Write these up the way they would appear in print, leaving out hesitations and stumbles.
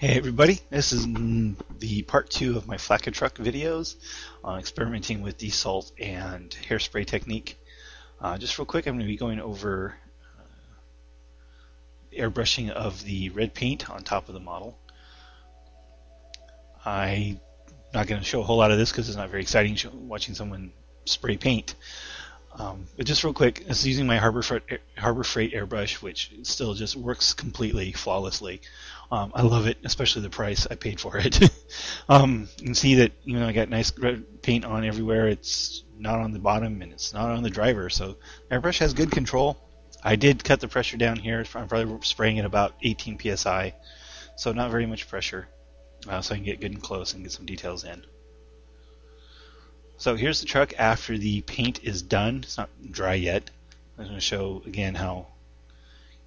Hey everybody, this is the part 2 of my FlakkaTrukk videos on experimenting with desalt and hairspray technique. Just real quick, I'm going to be going over airbrushing of the red paint on top of the model. I'm not going to show a whole lot of this because it's not very exciting watching someone spray paint. But just real quick, this is using my Harbor Freight airbrush, which still just works completely flawlessly. I love it, especially the price I paid for it. You can see that even though I got nice red paint on everywhere, it's not on the bottom and it's not on the driver. So the airbrush has good control. I did cut the pressure down here. I'm probably spraying at about 18 psi, so not very much pressure, so I can get good and close and get some details in. So here's the truck after the paint is done. It's not dry yet. I'm going to show again how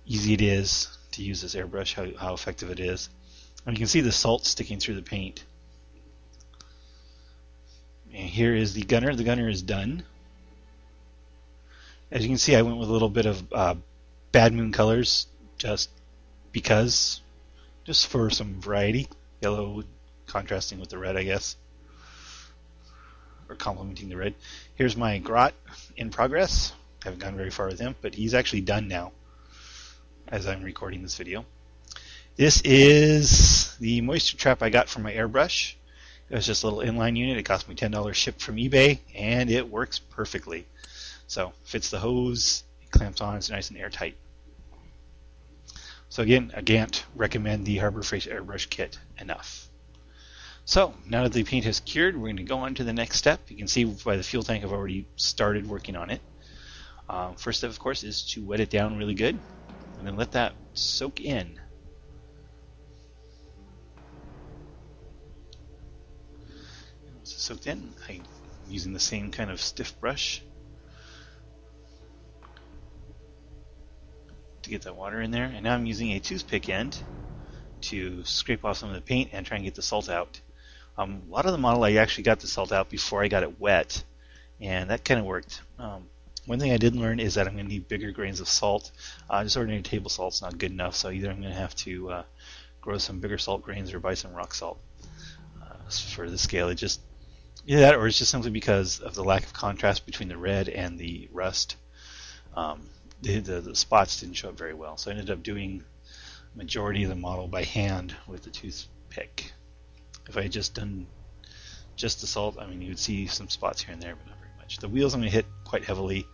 easy it is to use this airbrush, how effective it is. And you can see the salt sticking through the paint. And here is the gunner. The gunner is done. As you can see, I went with a little bit of Bad Moon colors just because, just for some variety. Yellow contrasting with the red, I guess, or complementing the red. Here's my grot in progress. I haven't gone very far with him, but he's actually done now as I'm recording this video. This is the moisture trap I got from my airbrush. It was just a little inline unit. It cost me $10 shipped from eBay, and it works perfectly. So fits the hose, it clamps on, it's nice and airtight. So again, I can't recommend the Harbor Freight airbrush kit enough. So now that the paint has cured, we're going to go on to the next step. You can see by the fuel tank I've already started working on it. First step, of course, is to wet it down really good and then let that soak in. Once it's soaked in, I'm using the same kind of stiff brush to get that water in there. And now I'm using a toothpick end to scrape off some of the paint and try and get the salt out. A lot of the model I actually got the salt out before I got it wet, and that kind of worked. One thing I did learn is that I'm going to need bigger grains of salt. Just ordinary table salt's not good enough, so either I'm going to have to grow some bigger salt grains or buy some rock salt for the scale. Either that, or it's just simply because of the lack of contrast between the red and the rust. The spots didn't show up very well, so I ended up doing majority of the model by hand with the toothpick. If I had just done just the salt, I mean, you would see some spots here and there, but not very much. The wheels I'm going to hit quite heavily,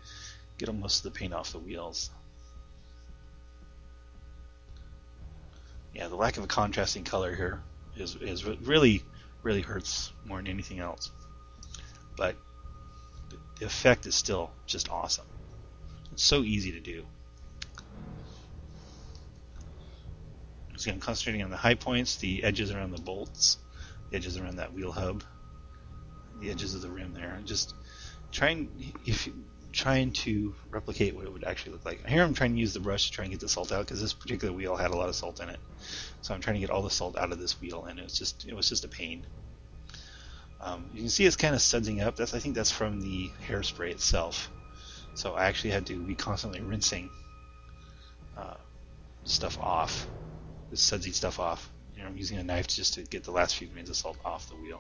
get most of the paint off the wheels. Yeah, the lack of a contrasting color here is really hurts more than anything else. But the effect is still just awesome. It's so easy to do. So I'm concentrating on the high points, the edges around the bolts, the edges around that wheel hub, the edges of the rim there. Just trying to replicate what it would actually look like. Here I'm trying to use the brush to try and get the salt out because this particular wheel had a lot of salt in it. So I'm trying to get all the salt out of this wheel, and it was just a pain. You can see it's kind of sudsing up. I think that's from the hairspray itself. So I actually had to be constantly rinsing stuff off. This sudsy stuff off. I'm using a knife just to get the last few grains of salt off the wheel.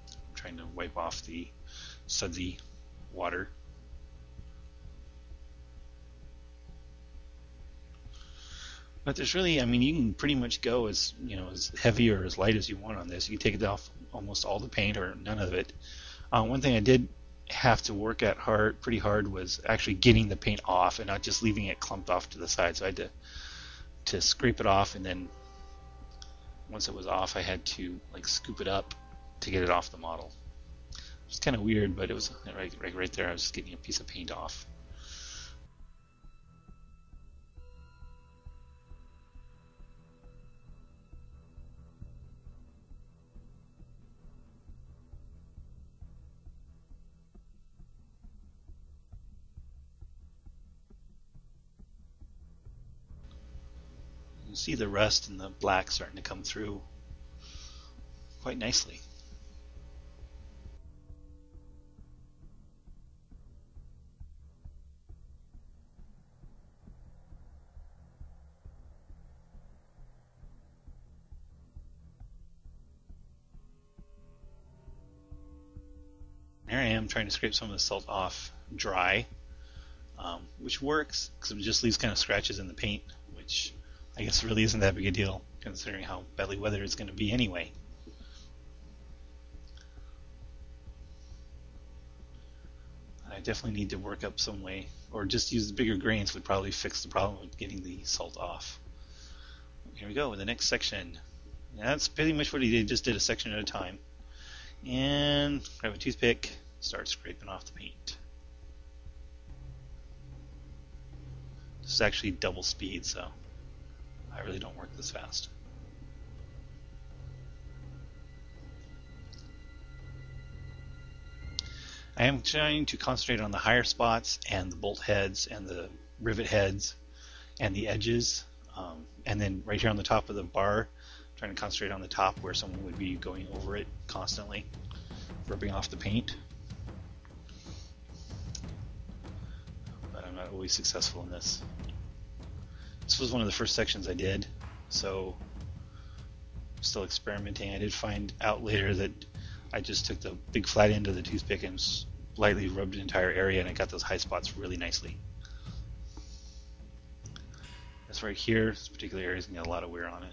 I'm trying to wipe off the sudsy water. But there's really, I mean, you can pretty much go as heavy or as light as you want on this. You can take it off almost all the paint or none of it. One thing I did have to work at pretty hard was actually getting the paint off and not just leaving it clumped off to the side. So I had to scrape it off, and then once it was off I had to scoop it up to get it off the model. It was kind of weird, but it was right there. I was just getting a piece of paint off. You see the rust and the black starting to come through quite nicely. Here I am trying to scrape some of the salt off dry, which works because it just leaves kind of scratches in the paint, which I guess really isn't that big a deal considering how badly weathered it's going to be anyway. I definitely need to work up some way, or just use the bigger grains would probably fix the problem with getting the salt off. Here we go with the next section. And that's pretty much what he did, just did a section at a time. And grab a toothpick, start scraping off the paint. This is actually double speed, so I really don't work this fast. I am trying to concentrate on the higher spots and the bolt heads and the rivet heads and the edges, and then right here on the top of the bar, trying to concentrate on the top where someone would be going over it constantly, rubbing off the paint. But I'm not always successful in this. This was one of the first sections I did, so I'm still experimenting. I did find out later that I just took the big flat end of the toothpick and lightly rubbed the entire area, and I got those high spots really nicely. This right here, this particular area is going to get a lot of wear on it.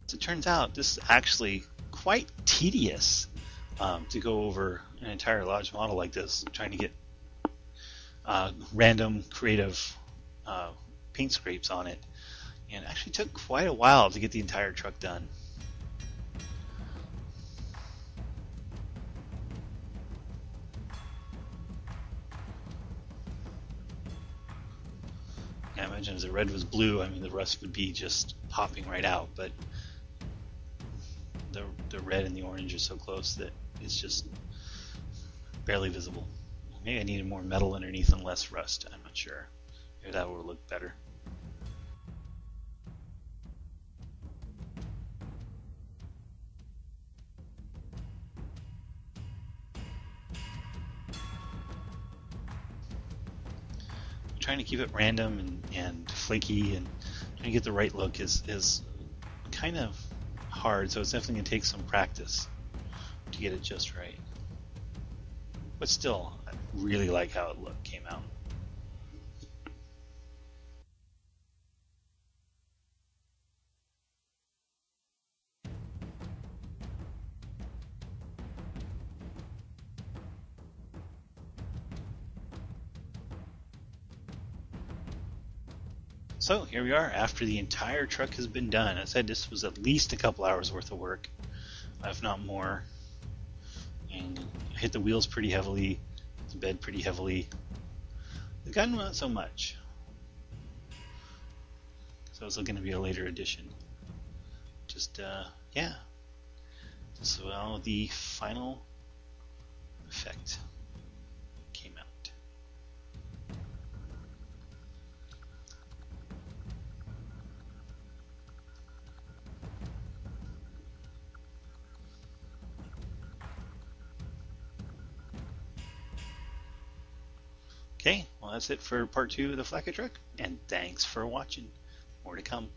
As it turns out, this is actually quite tedious to go over an entire large model like this, trying to get random creative paint scrapes on it, and it actually took quite a while to get the entire truck done. I imagine if the red was blue, I mean the rust would be just popping right out, but the red and the orange are so close that it's just barely visible. Maybe I needed more metal underneath and less rust, I'm not sure. Maybe that would look better. I'm trying to keep it random and flaky, and trying to get the right look is kind of hard, so it's definitely going to take some practice to get it just right. But still, I really like how it came out. So here we are after the entire truck has been done. I said this was at least a couple hours worth of work, if not more. And I hit the wheels pretty heavily, the bed pretty heavily. The gun not so much. So it's going to be a later edition. Just yeah. This is how the final effect came out. Okay, well that's it for part 2 of the FlakkaTrukk, and thanks for watching. More to come.